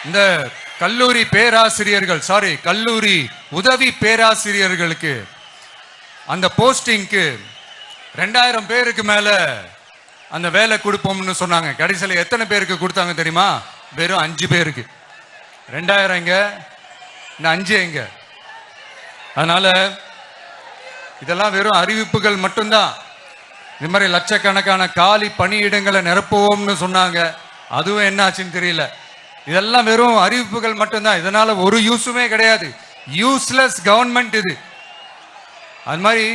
இந்த கல்லூரி பேராசிரியர்கள் கல்லூரி உதவி பேராசிரியர்களுக்கு அந்த போஸ்டிங்க்கு 2000 பேருக்கு மேல அந்த வேலை கொடுப்போம்னு சொன்னாங்க. கடைசியில் எத்தனை பேருக்கு கொடுத்தாங்க தெரியுமா? வெறும் 5 பேருக்கு. 2000 எங்க, இந்த 5 எங்க? அதனால இதெல்லாம் வெறும் அறிவிப்புகள் மட்டும்தான். இது மாதிரி லட்சக்கணக்கான காலி பணியிடங்களை நிரப்புவோம்னு சொன்னாங்க. அதுவும் என்ன ஆச்சுன்னு தெரியல. இதெல்லாம் வெறும் அறிவிப்புகள் மட்டும்தான். இதனால ஒரு யூஸுமே கிடையாது. யூஸ்லெஸ் கவர்மெண்ட் இது. அது மாதிரி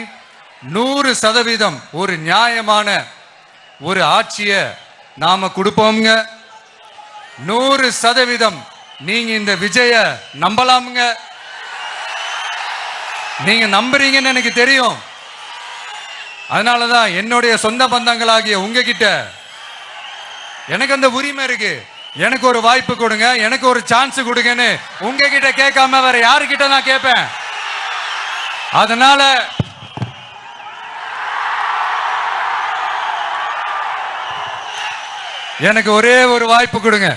100% ஒரு நியாயமான ஒரு ஆட்சியை நாம கொடுப்போம்ங்க. 100% நீங்க இந்த விஜய நம்பலாமுங்க. நீங்க நம்புறீங்கன்னு எனக்கு தெரியும். அதனாலதான் என்னுடைய சொந்த பந்தங்களாகிய உங்ககிட்ட எனக்கு அந்த உரிமை இருக்கு. எனக்கு ஒரு வாய்ப்பு கொடுங்க, எனக்கு ஒரு சான்ஸ் கொடுங்கன்னு உங்ககிட்ட கேட்காம வேற யாருக்கிட்ட நான் கேட்பேன்? அதனால எனக்கு ஒரே ஒரு வாய்ப்பு கொடுங்க.